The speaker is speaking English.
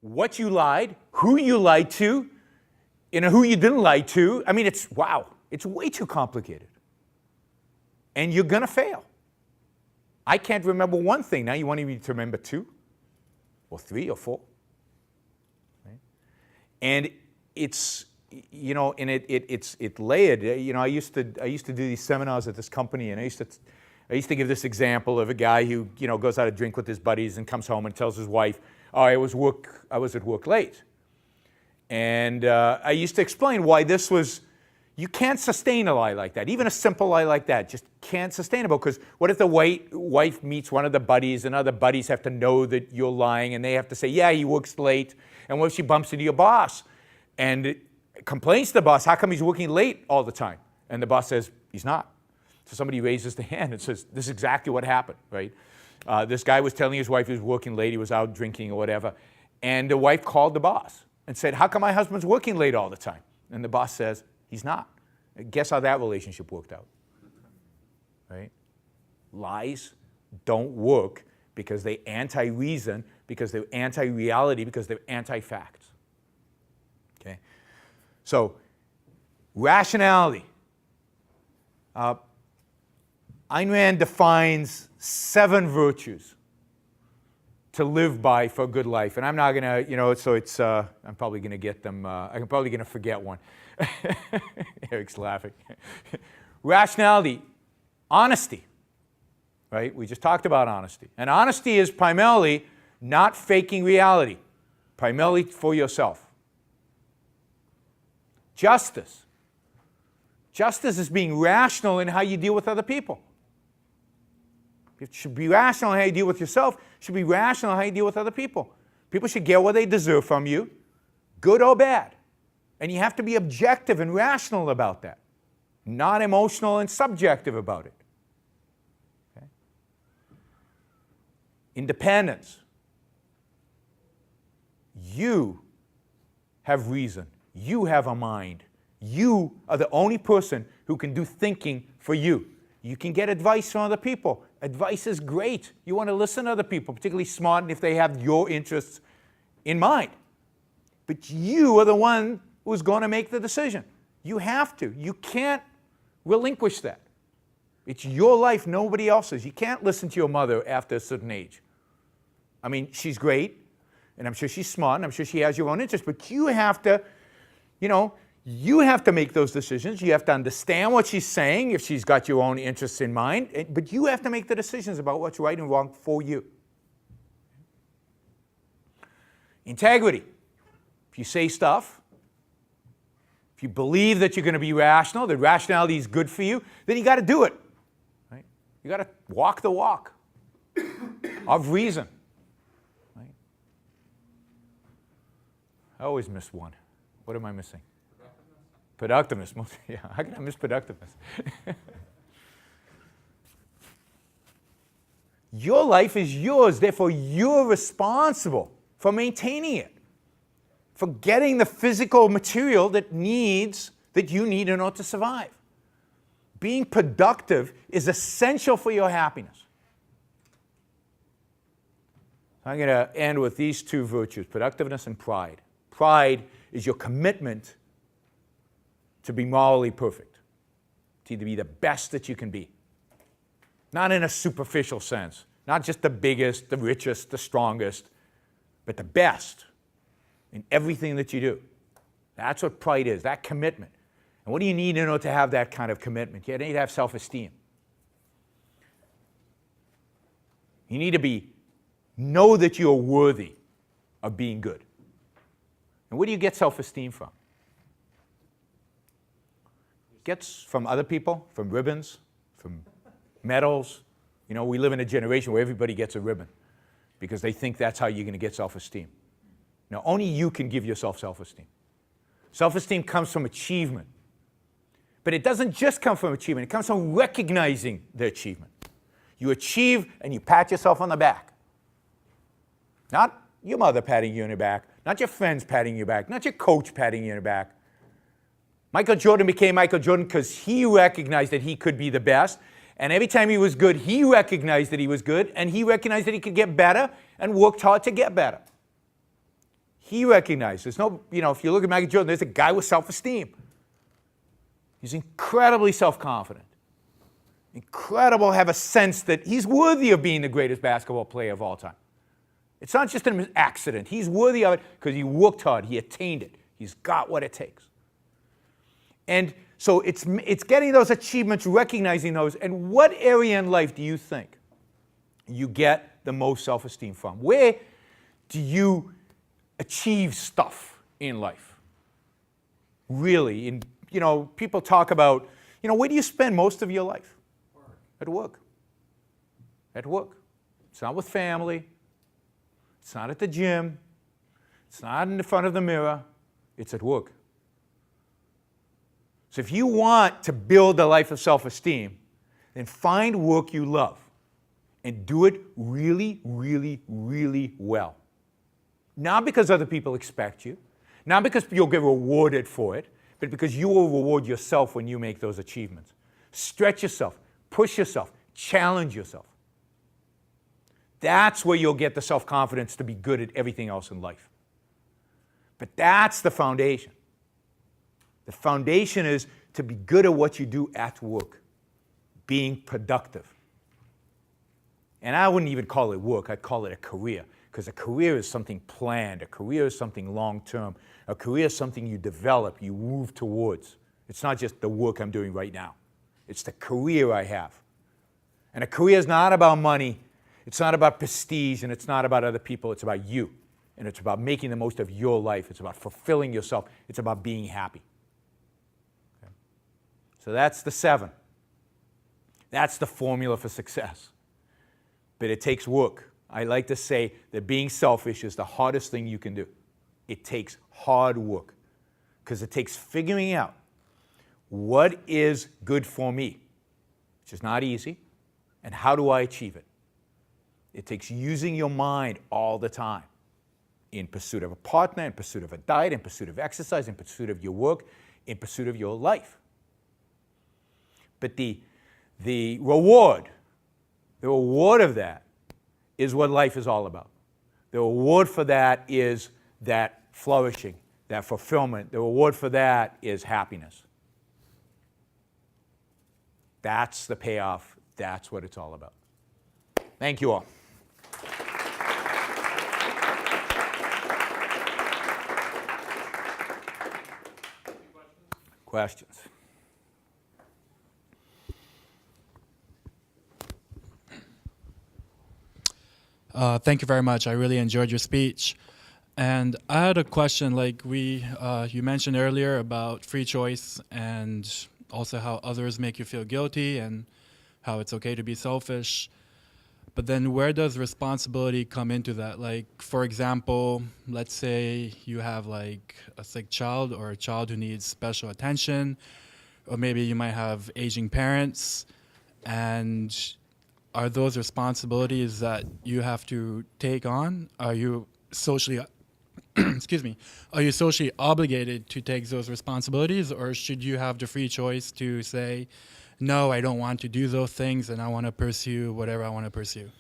what you lied, who you lied to, who you didn't lie to. I mean, it's way too complicated. And you're going to fail. I can't remember one thing. Now you want me to remember 2 or 3 or 4. Right? And it's, and it's layered. I used to do these seminars at this company, and I used to give this example of a guy who, goes out to drink with his buddies and comes home and tells his wife, "Oh, I was at work late." And I used to explain why you can't sustain a lie like that. Even a simple lie like that just can't sustainable, because what if the wife meets one of the buddies and other buddies have to know that you're lying, and they have to say, "Yeah, he works late." And what if she bumps into your boss and complains to the boss, "How come he's working late all the time?" And the boss says, "He's not." So somebody raises the hand and says, "This is exactly what happened, right? This guy was telling his wife he was working late, he was out drinking or whatever, and the wife called the boss and said, 'How come my husband's working late all the time?' And the boss says, 'He's not.' Guess how that relationship worked out, right? Lies don't work because they're anti-reason, because they're anti-reality, because they're anti-facts. Okay? So, rationality. Ayn Rand defines 7 virtues to live by for a good life. And I'm not going to, so it's, I'm probably going to get them, I'm probably going to forget one. Eric's laughing. Rationality, honesty, right? We just talked about honesty. And honesty is primarily not faking reality, primarily for yourself. Justice. Justice is being rational in how you deal with other people. It should be rational in how you deal with yourself. It should be rational in how you deal with other people. People should get what they deserve from you, good or bad. And you have to be objective and rational about that, not emotional and subjective about it. Okay? Independence. You have reason. You have a mind. You are the only person who can do thinking for you. You can get advice from other people. Advice is great. You want to listen to other people, particularly smart if they have your interests in mind. But you are the one who's going to make the decision. You have to. You can't relinquish that. It's your life, nobody else's. You can't listen to your mother after a certain age. I mean, she's great, and I'm sure she's smart, and I'm sure she has your own interests, but you have to, you have to make those decisions. You have to understand what she's saying if she's got your own interests in mind, but you have to make the decisions about what's right and wrong for you. Integrity. If you say stuff, if you believe that you're going to be rational, that rationality is good for you, then you got to do it. Right? You got to walk the walk of reason. Right? I always miss one. What am I missing? Productiveness. Yeah, how can I miss productiveness? Your life is yours, therefore you're responsible for maintaining it, for getting the physical material that you need in order to survive. Being productive is essential for your happiness. I'm going to end with these 2 virtues, productiveness and pride. Pride is your commitment to be morally perfect, to be the best that you can be. Not in a superficial sense, not just the biggest, the richest, the strongest, but the best in everything that you do. That's what pride is, that commitment. And what do you need in order to have that kind of commitment? You need to have self-esteem. You need to know that you're worthy of being good. And where do you get self-esteem from? It gets from other people, from ribbons, from medals. We live in a generation where everybody gets a ribbon because they think that's how you're going to get self-esteem. Now, only you can give yourself self-esteem. Self-esteem comes from achievement. But it doesn't just come from achievement. It comes from recognizing the achievement. You achieve and you pat yourself on the back. Not your mother patting you on the back, not your friends patting you back, not your coach patting you on the back. Michael Jordan became Michael Jordan because he recognized that he could be the best. And every time he was good, he recognized that he was good, and he recognized that he could get better and worked hard to get better. he recognized. There's no, if you look at Michael Jordan, there's a guy with self-esteem. He's incredibly self-confident. Incredible, have a sense that he's worthy of being the greatest basketball player of all time. It's not just an accident. He's worthy of it because he worked hard. He attained it. He's got what it takes. And so it's getting those achievements, recognizing those. And what area in life do you think you get the most self-esteem from? Where do you achieve stuff in life? Really? People talk about, where do you spend most of your life? At work. At work. It's not with family. It's not at the gym. It's not in the front of the mirror. It's at work. So if you want to build a life of self-esteem, then find work you love and do it really, really, really well. Not because other people expect you, not because you'll get rewarded for it, but because you will reward yourself when you make those achievements. Stretch yourself. Push yourself. Challenge yourself. That's where you'll get the self-confidence to be good at everything else in life. But that's the foundation. The foundation is to be good at what you do at work, being productive. And I wouldn't even call it work. I'd call it a career, because a career is something planned. A career is something long-term. A career is something you develop, you move towards. It's not just the work I'm doing right now. It's the career I have. And a career is not about money. It's not about prestige, and it's not about other people. It's about you. And it's about making the most of your life. It's about fulfilling yourself. It's about being happy. Okay? So that's the 7. That's the formula for success. But it takes work. I like to say that being selfish is the hardest thing you can do. It takes hard work, because it takes figuring out what is good for me, which is not easy, and how do I achieve it. It takes using your mind all the time in pursuit of a partner, in pursuit of a diet, in pursuit of exercise, in pursuit of your work, in pursuit of your life. But the reward of that is what life is all about. The reward for that is that flourishing, that fulfillment. The reward for that is happiness. That's the payoff. That's what it's all about. Thank you all. Questions? Thank you very much. I really enjoyed your speech. And I had a question, you mentioned earlier about free choice and also how others make you feel guilty and how it's okay to be selfish. But then where does responsibility come into that? Like, for example, let's say you have a sick child or a child who needs special attention, or maybe you might have aging parents, and are those responsibilities that you have to take on? Are you socially are you socially obligated to take those responsibilities, or should you have the free choice to say, no, I don't want to do those things and I want to pursue whatever I want to pursue?